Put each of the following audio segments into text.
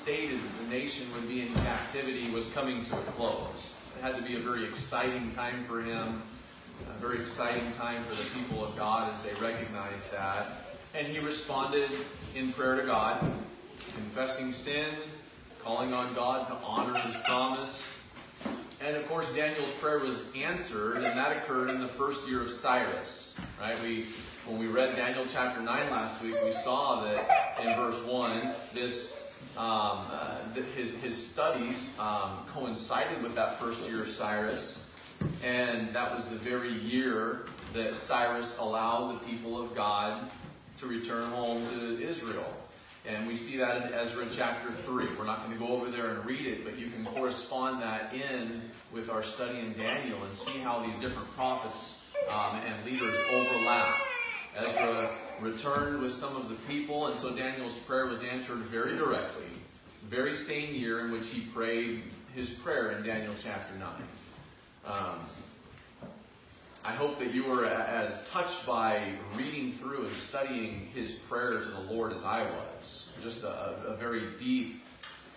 stated that the nation would be in captivity was coming to a close. It had to be a very exciting time for him, a very exciting time for the people of God as they recognized that. And he responded in prayer to God, confessing sin, calling on God to honor his promise. And of course, Daniel's prayer was answered, and that occurred in the first year of Cyrus. Right? When we read Daniel chapter 9 last week, we saw that in verse 1, his studies coincided with that first year of Cyrus. And that was the very year that Cyrus allowed the people of God to return home to Israel. And we see that in Ezra chapter 3. We're not going to go over there and read it, but you can correspond that in with our study in Daniel and see how these different prophets and leaders overlap. Ezra returned with some of the people, and so Daniel's prayer was answered very directly. Very same year in which he prayed his prayer in Daniel chapter 9. I hope that you were as touched by reading through and studying his prayer to the Lord as I was. Just a very deep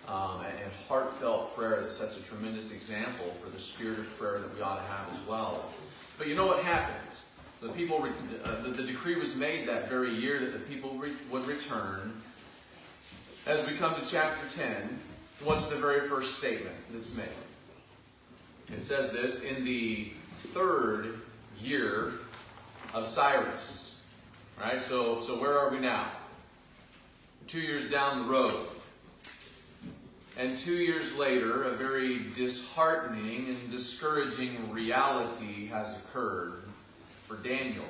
and heartfelt prayer that sets a tremendous example for the spirit of prayer that we ought to have as well. But you know what happened? The decree was made that very year that the people would return. As we come to chapter 10, what's the very first statement that's made? It says this, in the third year of Cyrus. Right? So where are we now? 2 years down the road. And 2 years later, a very disheartening and discouraging reality has occurred for Daniel.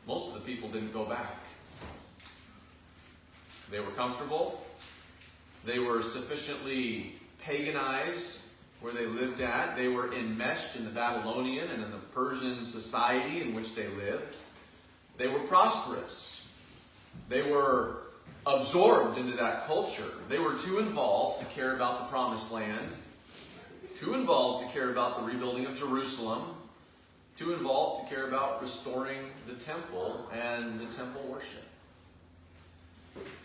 Most of the people didn't go back. They were comfortable. They were sufficiently paganized where they lived at. They were enmeshed in the Babylonian and in the Persian society in which they lived. They were prosperous. They were absorbed into that culture. They were too involved to care about the promised land, too involved to care about the rebuilding of Jerusalem, too involved to care about restoring the temple and the temple worship.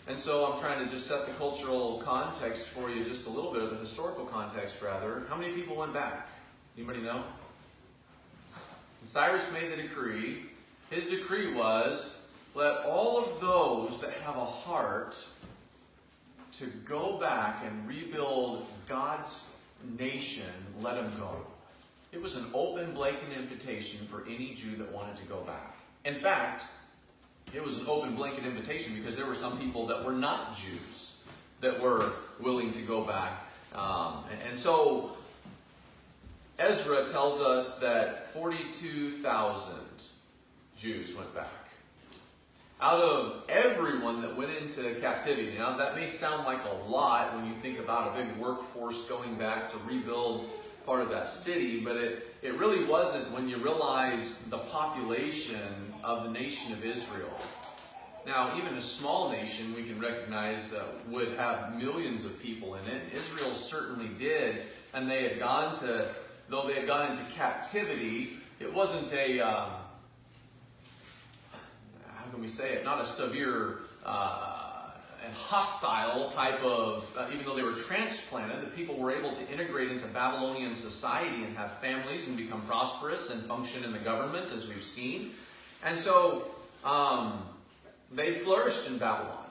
And so I'm trying to just set the cultural context for you, just a little bit of the historical context rather. How many people went back? Anybody know? Cyrus made the decree. His decree was, let all of those that have a heart to go back and rebuild God's nation, let them go. It was an open, blanket invitation for any Jew that wanted to go back. In fact, it was an open blanket invitation because there were some people that were not Jews that were willing to go back. And so Ezra tells us that 42,000 Jews went back. Out of everyone that went into captivity. Now that may sound like a lot when you think about a big workforce going back to rebuild part of that city, but it really wasn't when you realize the population of the nation of Israel. Now, even a small nation we can recognize would have millions of people in it. Israel certainly did, and they had gone to, though they had gone into captivity, it wasn't a, how can we say it, not a severe and hostile type of, even though they were transplanted, the people were able to integrate into Babylonian society and have families and become prosperous and function in the government, as we've seen. And so they flourished in Babylon.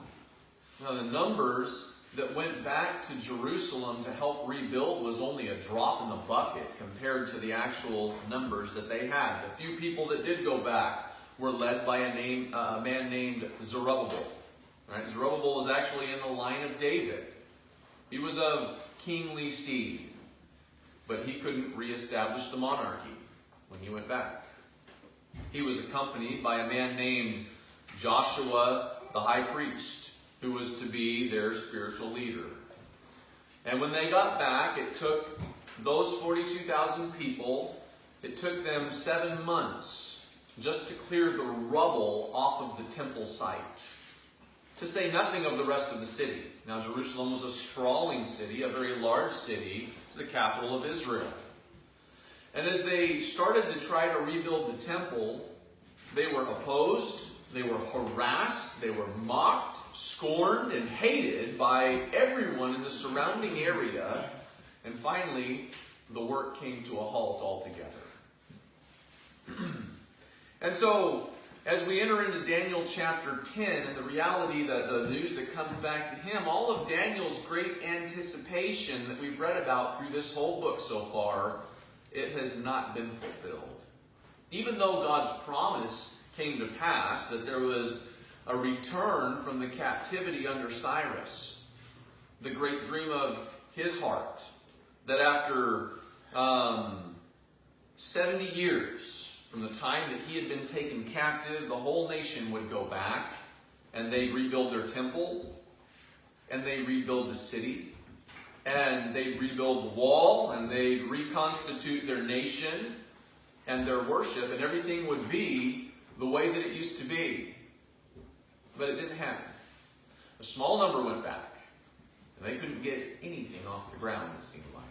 Now the numbers that went back to Jerusalem to help rebuild was only a drop in the bucket compared to the actual numbers that they had. The few people that did go back were led by a man named Zerubbabel. Right? Zerubbabel was actually in the line of David. He was of kingly seed, but he couldn't reestablish the monarchy when he went back. He was accompanied by a man named Joshua the high priest, who was to be their spiritual leader. And when they got back, it took those 42,000 people, it took them 7 months just to clear the rubble off of the temple site. To say nothing of the rest of the city. Now, Jerusalem was a sprawling city, a very large city. It's the capital of Israel. And as they started to try to rebuild the temple, they were opposed, They were harassed, they were mocked, scorned, and hated by everyone in the surrounding area. And finally, the work came to a halt altogether. And so, as we enter into Daniel chapter 10, and the reality, the news that comes back to him, all of Daniel's great anticipation that we've read about through this whole book so far, it has not been fulfilled. Even though God's promise came to pass, that there was a return from the captivity under Cyrus, the great dream of his heart, that after 70 years from the time that he had been taken captive, the whole nation would go back and they'd rebuild their temple, and they'd rebuild the city, and they'd rebuild the wall, and they'd reconstitute their nation and their worship, and everything would be the way that it used to be. But it didn't happen. A small number went back, and they couldn't get anything off the ground, it seemed like.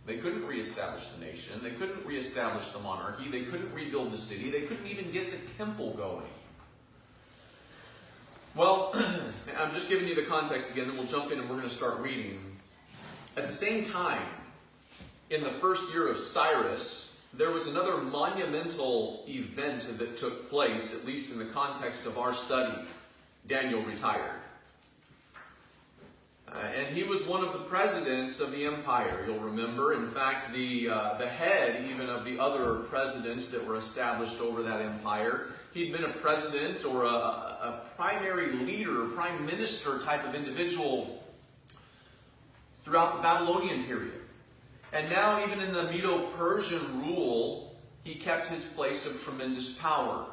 They couldn't reestablish the nation. They couldn't reestablish the monarchy. They couldn't rebuild the city. They couldn't even get the temple going. Well, I'm just giving you the context again, then we'll jump in and we're going to start reading. At the same time, in the first year of Cyrus, there was another monumental event that took place, at least in the context of our study. Daniel retired. And he was one of the presidents of the empire, you'll remember. In fact, the head even of the other presidents that were established over that empire. He'd been a president or a primary leader, prime minister type of individual throughout the Babylonian period. And now, even in the Medo-Persian rule, he kept his place of tremendous power.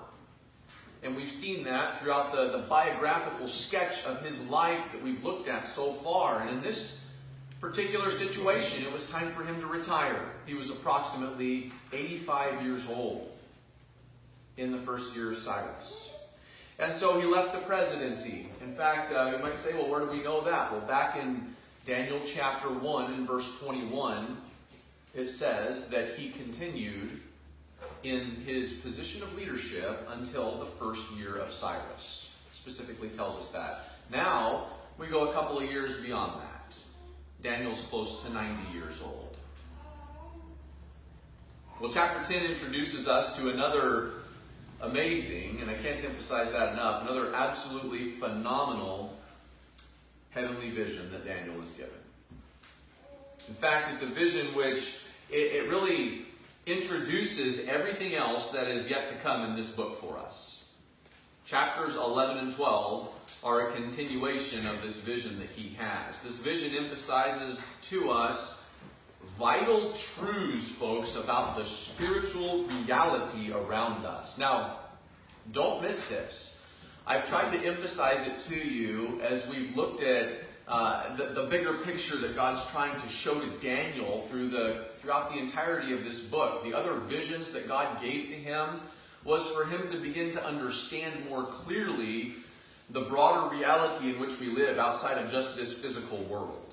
And we've seen that throughout the biographical sketch of his life that we've looked at so far. And in this particular situation, it was time for him to retire. He was approximately 85 years old in the first year of Cyrus. And so he left the presidency. In fact, you might say, well, where do we know that? Well, back in Daniel chapter 1 and verse 21, it says that he continued in his position of leadership until the first year of Cyrus. It specifically tells us that. Now, we go a couple of years beyond that. Daniel's close to 90 years old. Well, chapter 10 introduces us to another amazing, and I can't emphasize that enough, another absolutely phenomenal heavenly vision that Daniel is given. In fact, it's a vision which it really introduces everything else that is yet to come in this book for us. Chapters 11 and 12 are a continuation of this vision that he has. This vision emphasizes to us vital truths, folks, about the spiritual reality around us. Now, don't miss this. I've tried to emphasize it to you as we've looked at the bigger picture that God's trying to show to Daniel throughout the entirety of this book. The other visions that God gave to him was for him to begin to understand more clearly the broader reality in which we live outside of just this physical world.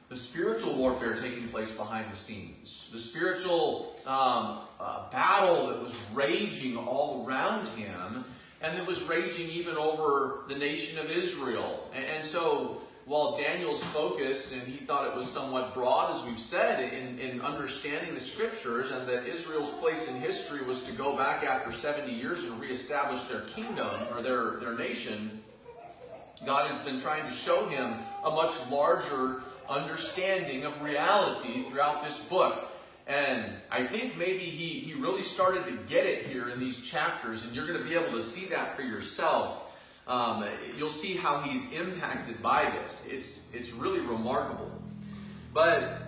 The spiritual warfare taking place behind the scenes. The spiritual battle that was raging all around him, and that was raging even over the nation of Israel. And so, while Daniel's focus, and he thought it was somewhat broad, as we've said, in understanding the Scriptures, and that Israel's place in history was to go back after 70 years and reestablish their kingdom, or their nation, God has been trying to show him a much larger understanding of reality throughout this book. And I think maybe he really started to get it here in these chapters, and you're going to be able to see that for yourself. You'll see how he's impacted by this. It's really remarkable. But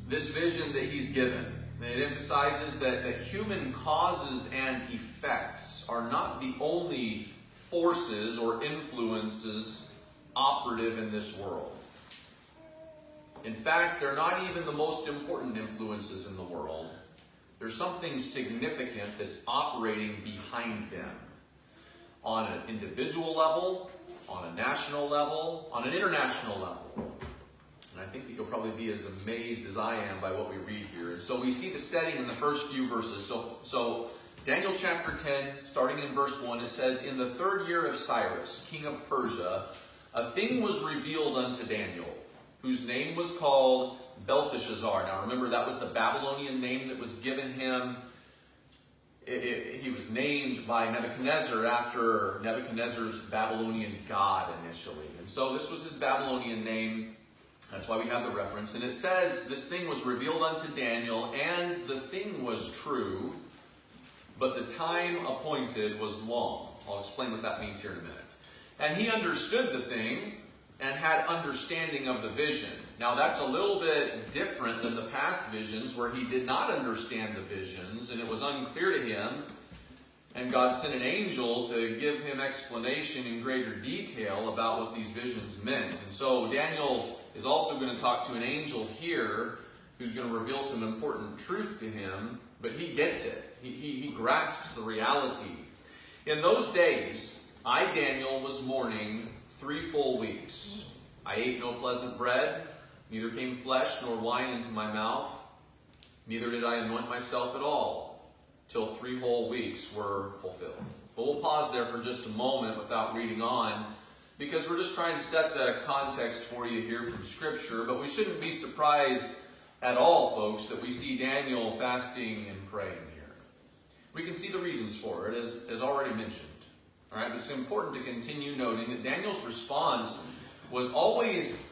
this vision that he's given, it emphasizes that human causes and effects are not the only forces or influences operative in this world. In fact, they're not even the most important influences in the world. There's something significant that's operating behind them on an individual level, on a national level, on an international level. And I think that you'll probably be as amazed as I am by what we read here. And so we see the setting in the first few verses. So Daniel chapter 10, starting in verse 1, it says, "In the 3rd year of Cyrus, king of Persia, a thing was revealed unto Daniel, whose name was called Belteshazzar." Now remember, that was the Babylonian name that was given him. He was named by Nebuchadnezzar after Nebuchadnezzar's Babylonian god initially. And so this was his Babylonian name. That's why we have the reference. And it says, "This thing was revealed unto Daniel, and the thing was true, but the time appointed was long." I'll explain what that means here in a minute. "And he understood the thing, and had understanding of the vision." Now that's a little bit different than the past visions where he did not understand the visions and it was unclear to him, and God sent an angel to give him explanation in greater detail about what these visions meant. And so Daniel is also going to talk to an angel here who's going to reveal some important truth to him, but he gets it. He grasps the reality. "In those days, I, Daniel, was mourning 3 full weeks. I ate no pleasant bread, neither came flesh nor wine into my mouth, neither did I anoint myself at all, till 3 whole weeks were fulfilled." But we'll pause there for just a moment without reading on, because we're just trying to set the context for you here from Scripture. But we shouldn't be surprised at all, folks, that we see Daniel fasting and praying here. We can see the reasons for it, as already mentioned. All right, but it's important to continue noting that Daniel's response was always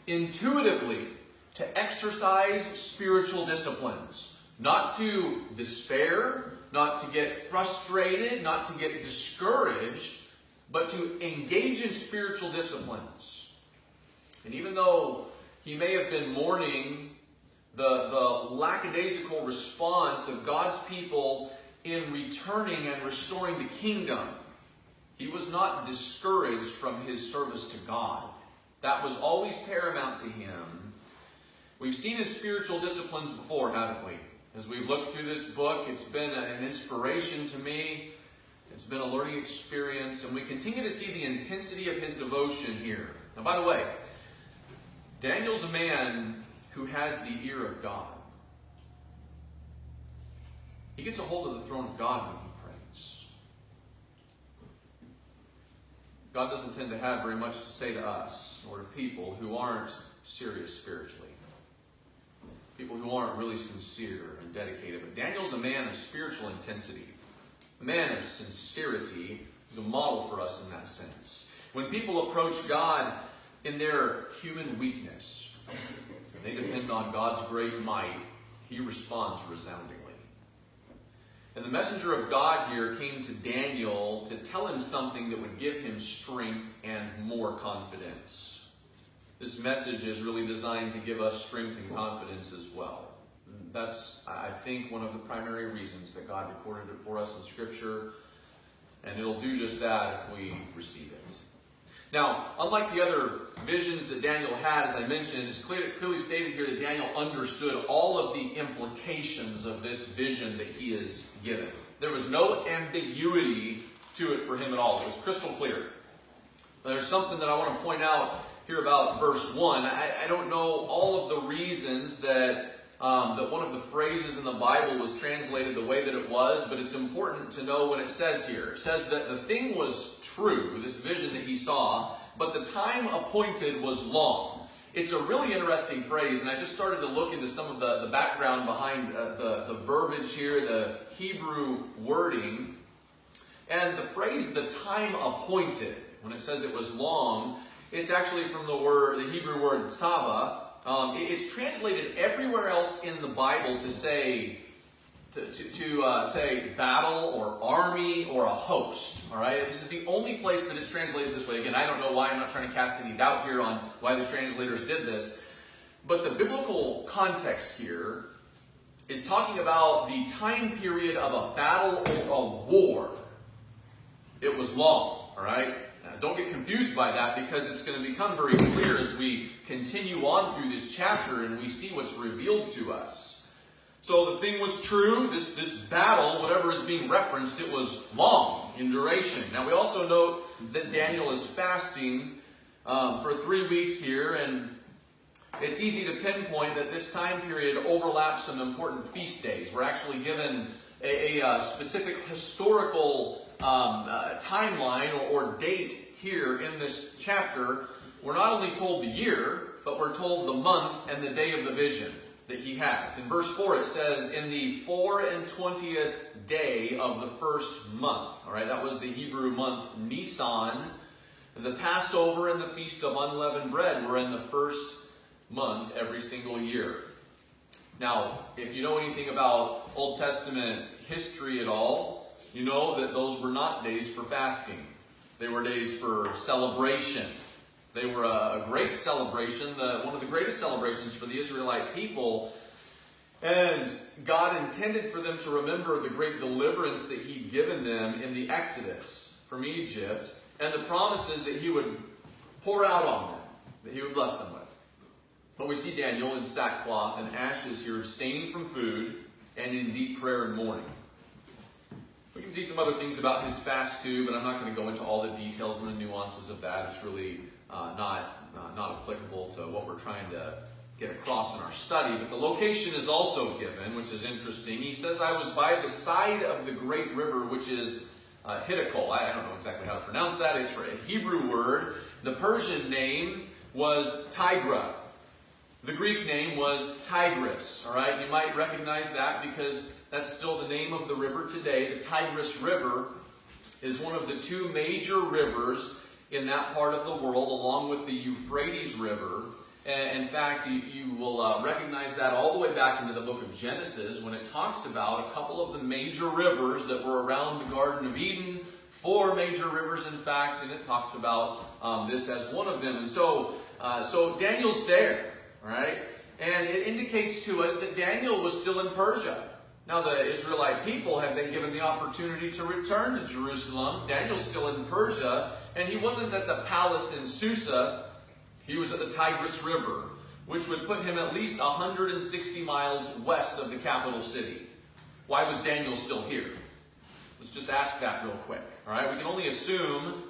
intuitively to exercise spiritual disciplines. Not to despair, not to get frustrated, not to get discouraged, but to engage in spiritual disciplines. And even though he may have been mourning the lackadaisical response of God's people in returning and restoring the kingdom, he was not discouraged from his service to God. That was always paramount to him. We've seen his spiritual disciplines before, haven't we? As we've looked through this book, it's been an inspiration to me. It's been a learning experience, and we continue to see the intensity of his devotion here. Now, by the way, Daniel's a man who has the ear of God. He gets a hold of the throne of God when he prays. God doesn't tend to have very much to say to us or to people who aren't serious spiritually. People who aren't really sincere and dedicated. But Daniel's a man of spiritual intensity. A man of sincerity. He's a model for us in that sense. When people approach God in their human weakness, and they depend on God's great might, he responds resoundingly. And the messenger of God here came to Daniel to tell him something that would give him strength and more confidence. This message is really designed to give us strength and confidence as well. That's, I think, one of the primary reasons that God recorded it for us in Scripture. And it'll do just that if we receive it. Now, unlike the other visions that Daniel had, as I mentioned, it's clearly stated here that Daniel understood all of the implications of this vision that he is given. There was no ambiguity to it for him at all. It was crystal clear. There's something that I want to point out here about verse 1. I don't know all of the reasons that one of the phrases in the Bible was translated the way that it was, but it's important to know what it says here. It says that the thing was true, this vision that he saw, but the time appointed was long. It's a really interesting phrase, and I just started to look into some of the background behind the verbiage here, the Hebrew wording. And the phrase, the time appointed, when it says it was long, it's actually from the Hebrew word tzava. It's translated everywhere else in the Bible to say say battle or army or a host. All right, this is the only place that it's translated this way. Again, I don't know why. I'm not trying to cast any doubt here on why the translators did this, but the biblical context here is talking about the time period of a battle or a war. It was long. All right. Don't get confused by that, because it's going to become very clear as we continue on through this chapter and we see what's revealed to us. So the thing was true. This battle, whatever is being referenced, it was long in duration. Now we also note that Daniel is fasting for 3 weeks here, and it's easy to pinpoint that this time period overlaps some important feast days. We're actually given a specific historical timeline or date here in this chapter, we're not only told the year, but we're told the month and the day of the vision that he has. In verse 4 it says, in the 24th day of the first month. All right, that was the Hebrew month Nisan. The Passover and the Feast of Unleavened Bread were in the first month every single year. Now, if you know anything about Old Testament history at all, you know that those were not days for fasting. They were days for celebration. They were a great celebration, one of the greatest celebrations for the Israelite people. And God intended for them to remember the great deliverance that he'd given them in the Exodus from Egypt, and the promises that he would pour out on them, that he would bless them with. But we see Daniel in sackcloth and ashes here, abstaining from food and in deep prayer and mourning. We can see some other things about his fast too, but I'm not going to go into all the details and the nuances of that. It's really not applicable to what we're trying to get across in our study. But the location is also given, which is interesting. He says, I was by the side of the great river, which is Hiddekol. I don't know exactly how to pronounce that. It's a Hebrew word. The Persian name was Tigra. The Greek name was Tigris. All right, you might recognize that because that's still the name of the river today. The Tigris River is one of the two major rivers in that part of the world, along with the Euphrates River. And in fact, you will recognize that all the way back into the book of Genesis when it talks about a couple of the major rivers that were around the Garden of Eden. 4 major rivers, in fact, and it talks about this as one of them. And so Daniel's there, right? And it indicates to us that Daniel was still in Persia. Now, the Israelite people have been given the opportunity to return to Jerusalem. Daniel's still in Persia, and he wasn't at the palace in Susa. He was at the Tigris River, which would put him at least 160 miles west of the capital city. Why was Daniel still here? Let's just ask that real quick. All right, we can only assume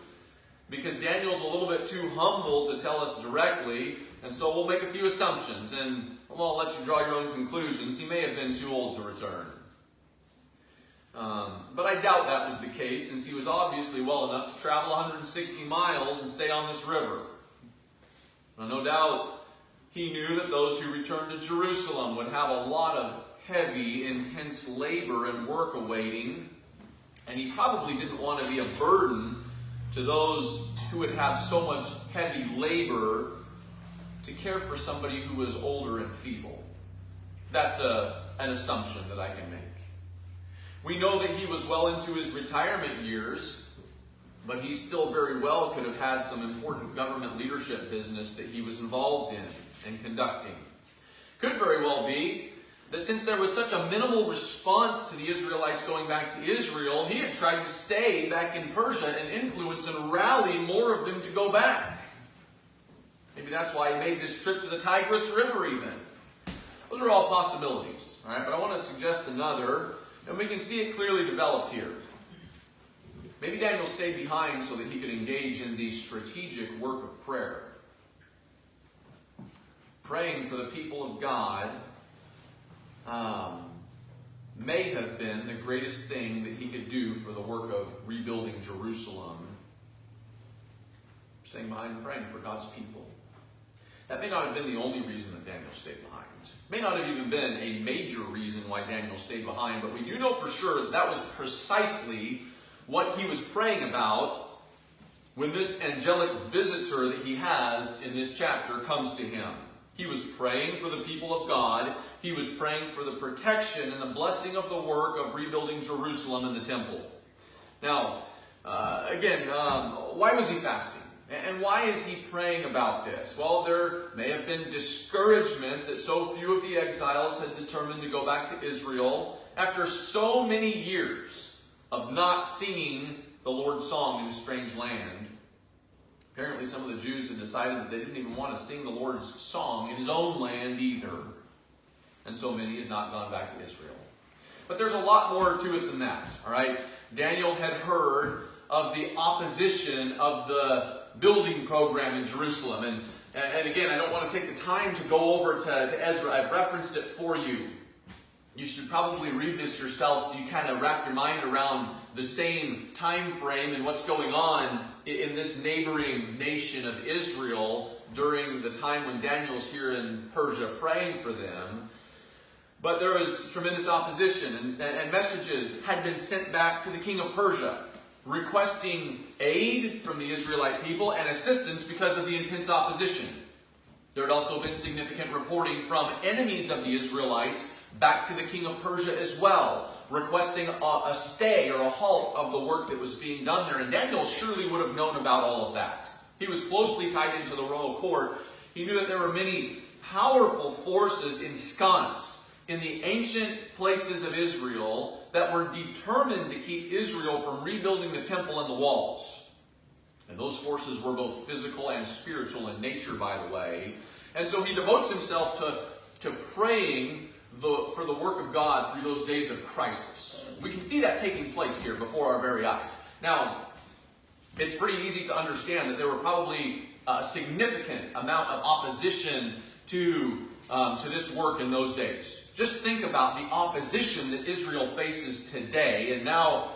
because Daniel's a little bit too humble to tell us directly, and so we'll make a few assumptions, and I'll let you draw your own conclusions. He may have been too old to return. But I doubt that was the case, since he was obviously well enough to travel 160 miles and stay on this river. Now, no doubt he knew that those who returned to Jerusalem would have a lot of heavy, intense labor and work awaiting, and he probably didn't want to be a burden to those who would have so much heavy labor to care for somebody who was older and feeble. That's an assumption that I can make. We know that he was well into his retirement years, but he still very well could have had some important government leadership business that he was involved in and conducting. Could very well be that since there was such a minimal response to the Israelites going back to Israel, he had tried to stay back in Persia and influence and rally more of them to go back. Maybe that's why he made this trip to the Tigris River even. Those are all possibilities. All right? But I want to suggest another, and we can see it clearly developed here. Maybe Daniel stayed behind so that he could engage in the strategic work of prayer. Praying for the people of God may have been the greatest thing that he could do for the work of rebuilding Jerusalem. Staying behind and praying for God's people. That may not have been the only reason that Daniel stayed behind. It may not have even been a major reason why Daniel stayed behind, but we do know for sure that that was precisely what he was praying about when this angelic visitor that he has in this chapter comes to him. He was praying for the people of God. He was praying for the protection and the blessing of the work of rebuilding Jerusalem and the temple. Now, why was he fasting? And why is he praying about this? Well, there may have been discouragement that so few of the exiles had determined to go back to Israel after so many years of not singing the Lord's song in a strange land. Apparently some of the Jews had decided that they didn't even want to sing the Lord's song in his own land either. And so many had not gone back to Israel. But there's a lot more to it than that. All right? Daniel had heard of the opposition of the building program in Jerusalem. And again, I don't want to take the time to go over to Ezra. I've referenced it for you. You should probably read this yourself so you kind of wrap your mind around the same time frame and what's going on in this neighboring nation of Israel during the time when Daniel's here in Persia praying for them. But there was tremendous opposition, and messages had been sent back to the king of Persia requesting aid from the Israelite people and assistance because of the intense opposition. There had also been significant reporting from enemies of the Israelites back to the king of Persia as well, requesting a stay or a halt of the work that was being done there. And Daniel surely would have known about all of that. He was closely tied into the royal court. He knew that there were many powerful forces ensconced in the ancient places of Israel that were determined to keep Israel from rebuilding the temple and the walls. And those forces were both physical and spiritual in nature, by the way. And so he devotes himself to praying for the work of God through those days of crisis. We can see that taking place here before our very eyes. Now, it's pretty easy to understand that there were probably a significant amount of opposition to this work in those days. Just think about the opposition that Israel faces today, and now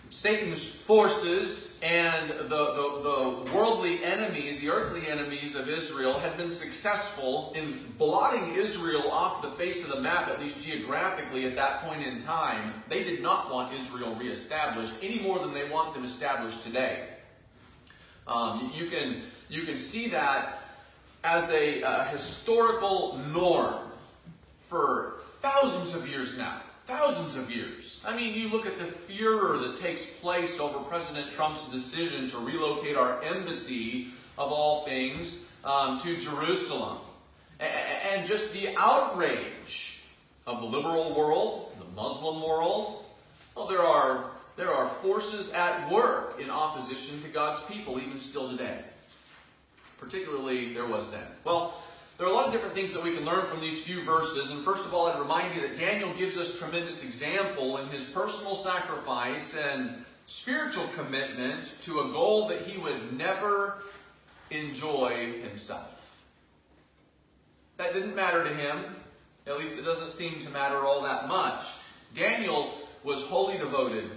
Satan's forces and the worldly enemies, the earthly enemies of Israel, had been successful in blotting Israel off the face of the map, at least geographically at that point in time. They did not want Israel reestablished any more than they want them established today. You can see that as a historical norm for thousands of years now. Thousands of years. I mean, you look at the furor that takes place over President Trump's decision to relocate our embassy, of all things, to Jerusalem. And just the outrage of the liberal world, the Muslim world. Well, there are forces at work in opposition to God's people, even still today. Particularly, there was then. Well, there are a lot of different things that we can learn from these few verses. And first of all, I'd remind you that Daniel gives us tremendous example in his personal sacrifice and spiritual commitment to a goal that he would never enjoy himself. That didn't matter to him. At least it doesn't seem to matter all that much. Daniel was wholly devoted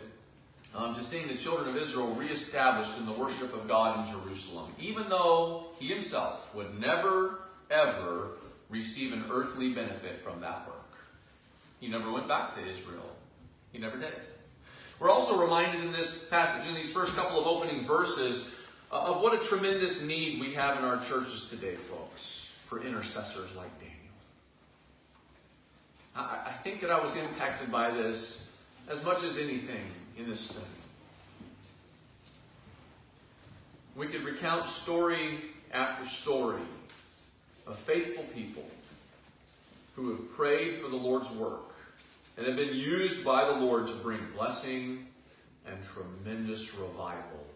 to seeing the children of Israel reestablished in the worship of God in Jerusalem, even though he himself would never ever receive an earthly benefit from that work. He never went back to Israel. He never did. We're also reminded in this passage, in these first couple of opening verses, of what a tremendous need we have in our churches today, folks, for intercessors like Daniel. I think that I was impacted by this as much as anything in this study. We could recount story after story of faithful people who have prayed for the Lord's work and have been used by the Lord to bring blessing and tremendous revival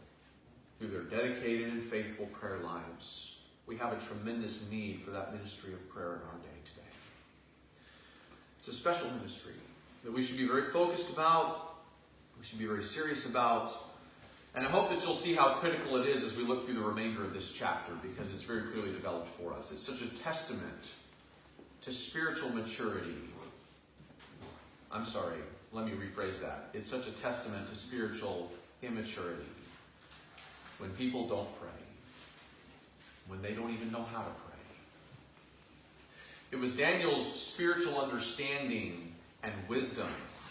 through their dedicated and faithful prayer lives. We have a tremendous need for that ministry of prayer in our day today. It's a special ministry that we should be very focused about, we should be very serious about, and I hope that you'll see how critical it is as we look through the remainder of this chapter, because it's very clearly developed for us. It's such a testament to spiritual maturity. I'm sorry, let me rephrase that. It's such a testament to spiritual immaturity when people don't pray, when they don't even know how to pray. It was Daniel's spiritual understanding and wisdom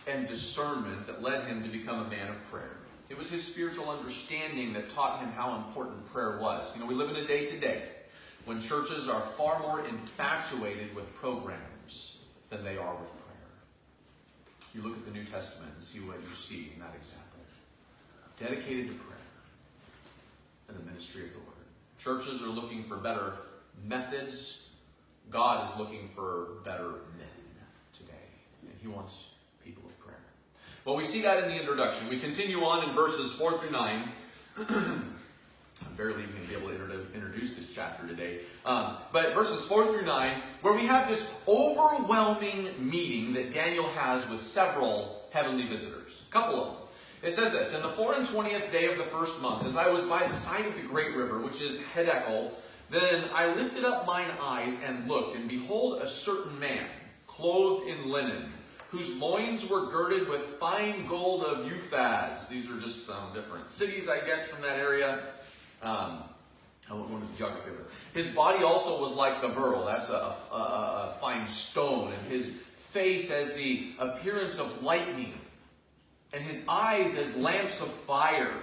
and discernment that led him to become a man of prayer. It was his spiritual understanding that taught him how important prayer was. You know, we live in a day today when churches are far more infatuated with programs than they are with prayer. You look at the New Testament and see what you see in that example. Dedicated to prayer and the ministry of the Word. Churches are looking for better methods. God is looking for better men today. And he wants people of prayer. Well, we see that in the introduction. We continue on in verses 4 through 9. I'm barely even going to be able to introduce this chapter today. But verses 4 through 9, where we have this overwhelming meeting that Daniel has with several heavenly visitors. A couple of them. It says this: "In the 24th day of the first month, as I was by the side of the great river, which is Hiddekel, then I lifted up mine eyes and looked, and behold, a certain man, clothed in linen, whose loins were girded with fine gold of Uphaz. These are just some different cities, I guess, from that area. I won't go into the geography of it. His body also was like the beryl. That's a fine stone. And his face has the appearance of lightning. And his eyes as lamps of fire.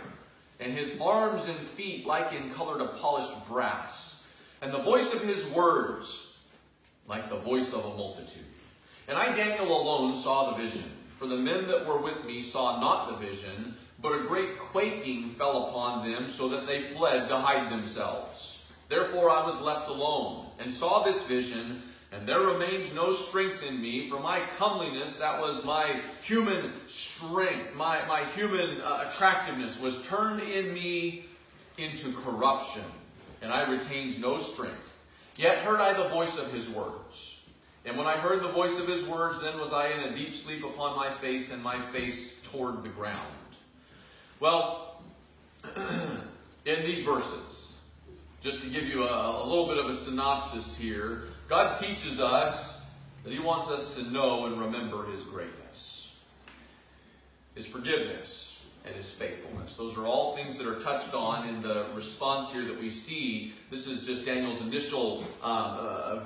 And his arms and feet like in color to polished brass. And the voice of his words like the voice of a multitude. And I, Daniel, alone saw the vision. For the men that were with me saw not the vision, but a great quaking fell upon them, so that they fled to hide themselves. Therefore I was left alone, and saw this vision, and there remained no strength in me, for my comeliness, that was my human strength, my human attractiveness, was turned in me into corruption, and I retained no strength. Yet heard I the voice of his words. And when I heard the voice of his words, then was I in a deep sleep upon my face, and my face toward the ground. Well, in these verses, just to give you a little bit of a synopsis here, God teaches us that he wants us to know and remember his greatness, his forgiveness, and his faithfulness. Those are all things that are touched on in the response here that we see. This is just Daniel's initial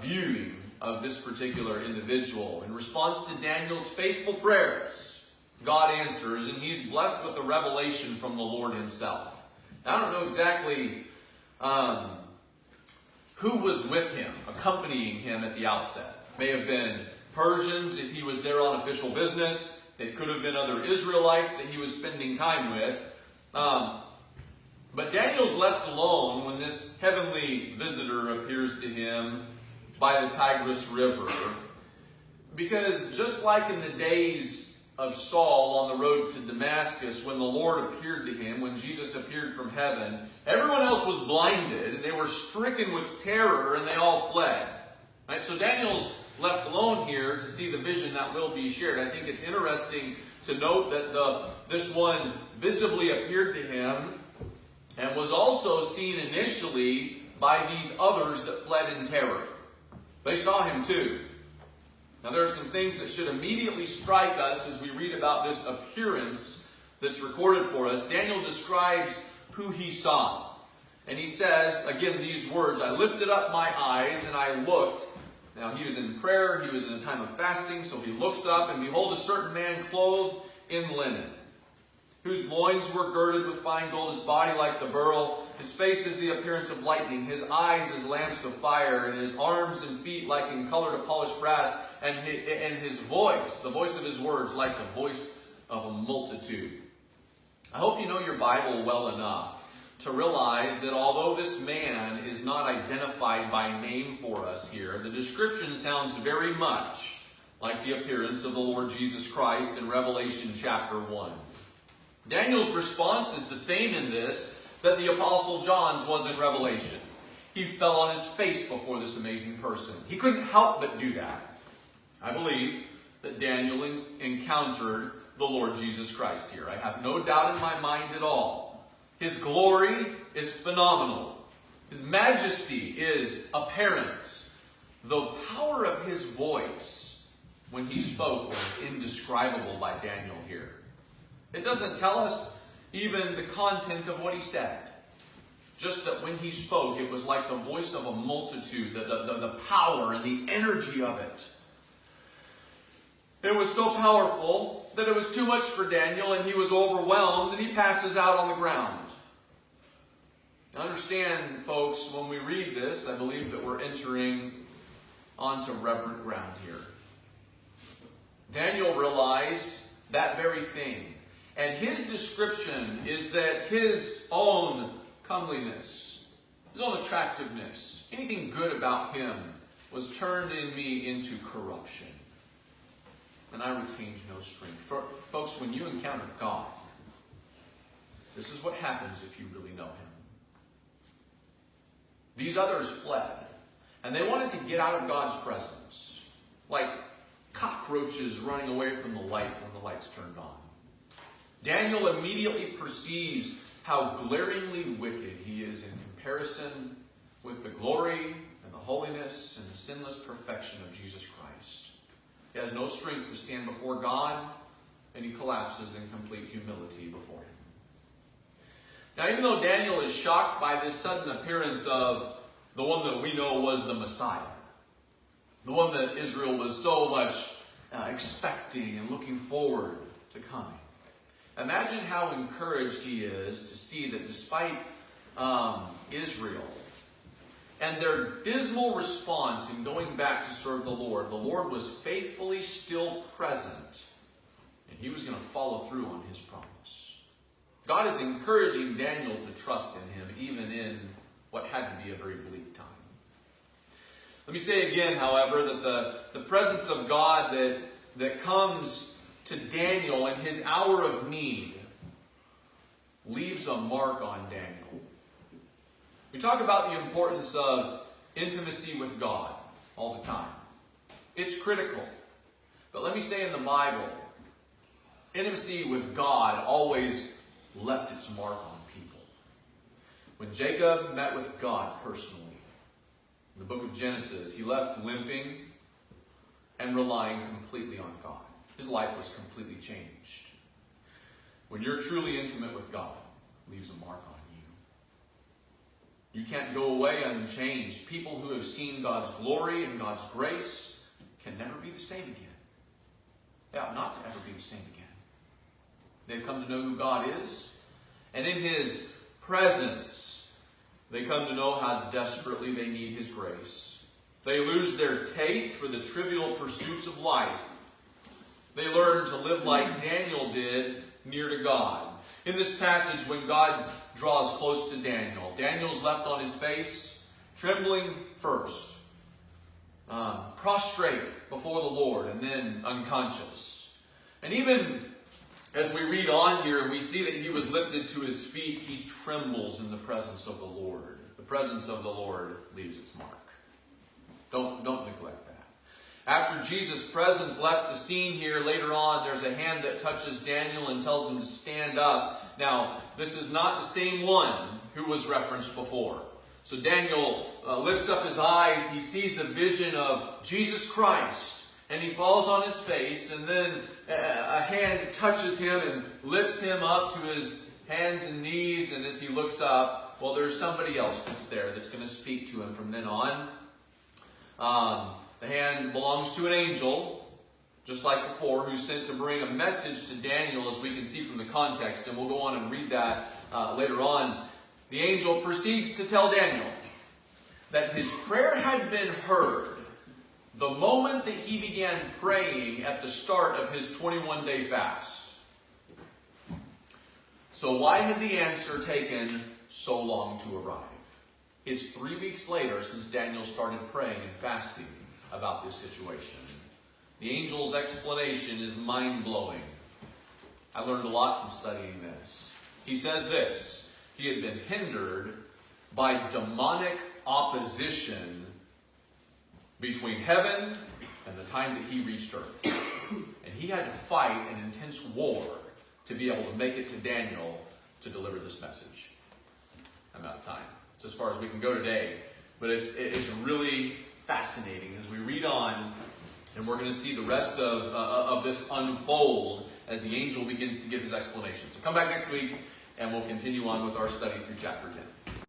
viewing of this particular individual. In response to Daniel's faithful prayers, God answers, and he's blessed with the revelation from the Lord himself. Now, I don't know exactly who was with him, accompanying him at the outset. May have been Persians if he was there on official business. It could have been other Israelites that he was spending time with. But Daniel's left alone when this heavenly visitor appears to him by the Tigris River. Because just like in the days of Saul on the road to Damascus, when the Lord appeared to him, when Jesus appeared from heaven, everyone else was blinded, and they were stricken with terror, and they all fled. Right? So Daniel's left alone here to see the vision that will be shared. I think it's interesting to note that this one visibly appeared to him and was also seen initially by these others that fled in terror. They saw him too. Now there are some things that should immediately strike us as we read about this appearance that's recorded for us. Daniel describes who he saw. And he says, again, these words, I lifted up my eyes and I looked. Now he was in prayer, he was in a time of fasting, so he looks up, and behold, a certain man clothed in linen, whose loins were girded with fine gold, his body like the beryl, his face is the appearance of lightning, his eyes as lamps of fire, and his arms and feet like in color to polished brass, and his voice, the voice of his words, like the voice of a multitude. I hope you know your Bible well enough to realize that although this man is not identified by name for us here, the description sounds very much like the appearance of the Lord Jesus Christ in Revelation chapter 1. Daniel's response is the same in this that the Apostle John's was in Revelation. He fell on his face before this amazing person. He couldn't help but do that. I believe that Daniel encountered the Lord Jesus Christ here. I have no doubt in my mind at all. His glory is phenomenal. His majesty is apparent. The power of his voice when he spoke was indescribable by Daniel here. It doesn't tell us even the content of what he said. Just that when he spoke, it was like the voice of a multitude, the power and the energy of it. It was so powerful that it was too much for Daniel, and he was overwhelmed, and he passes out on the ground. Now understand, folks, when we read this, I believe that we're entering onto reverent ground here. Daniel realized that very thing. And his description is that his own comeliness, his own attractiveness, anything good about him was turned in me into corruption. And I retained no strength. Folks, when you encounter God, this is what happens if you really know him. These others fled, and they wanted to get out of God's presence, like cockroaches running away from the light when the light's turned on. Daniel immediately perceives how glaringly wicked he is in comparison with the glory and the holiness and the sinless perfection of Jesus Christ. He has no strength to stand before God, and he collapses in complete humility before him. Now, even though Daniel is shocked by this sudden appearance of the one that we know was the Messiah, the one that Israel was so much expecting and looking forward to coming, imagine how encouraged he is to see that despite Israel and their dismal response in going back to serve the Lord was faithfully still present, and he was going to follow through on his promise. God is encouraging Daniel to trust in him, even in what had to be a very bleak time. Let me say again, however, that the presence of God that comes to Daniel in his hour of need leaves a mark on Daniel. We talk about the importance of intimacy with God all the time. It's critical. But let me say in the Bible, intimacy with God always left its mark on people. When Jacob met with God personally, in the book of Genesis, he left limping and relying completely on God. His life was completely changed. When you're truly intimate with God, it leaves a mark on you. You can't go away unchanged. People who have seen God's glory and God's grace can never be the same again. They ought not to ever be the same again. They've come to know who God is, and in his presence, they come to know how desperately they need his grace. They lose their taste for the trivial pursuits of life. They learn to live like Daniel did, near to God. In this passage, when God draws close to Daniel, Daniel's left on his face, trembling first, prostrate before the Lord, and then unconscious. And even as we read on here and we see that he was lifted to his feet, he trembles in the presence of the Lord. The presence of the Lord leaves its mark. Don't neglect that. After Jesus' presence left the scene here, later on, there's a hand that touches Daniel and tells him to stand up. Now, this is not the same one who was referenced before. So Daniel lifts up his eyes. He sees the vision of Jesus Christ, and he falls on his face, and then a hand touches him and lifts him up to his hands and knees, and as he looks up, well, there's somebody else that's there that's going to speak to him from then on. The hand belongs to an angel, just like before, who's sent to bring a message to Daniel, as we can see from the context, and we'll go on and read that later on. The angel proceeds to tell Daniel that his prayer had been heard the moment that he began praying at the start of his 21-day fast. So why had the answer taken so long to arrive? It's 3 weeks later since Daniel started praying and fasting about this situation. The angel's explanation is mind-blowing. I learned a lot from studying this. He says this: he had been hindered by demonic opposition between heaven and the time that he reached earth. And he had to fight an intense war to be able to make it to Daniel to deliver this message. I'm out of time. It's as far as we can go today. But it's really fascinating as we read on, and we're going to see the rest of this unfold as the angel begins to give his explanation. So come back next week, and we'll continue on with our study through chapter 10.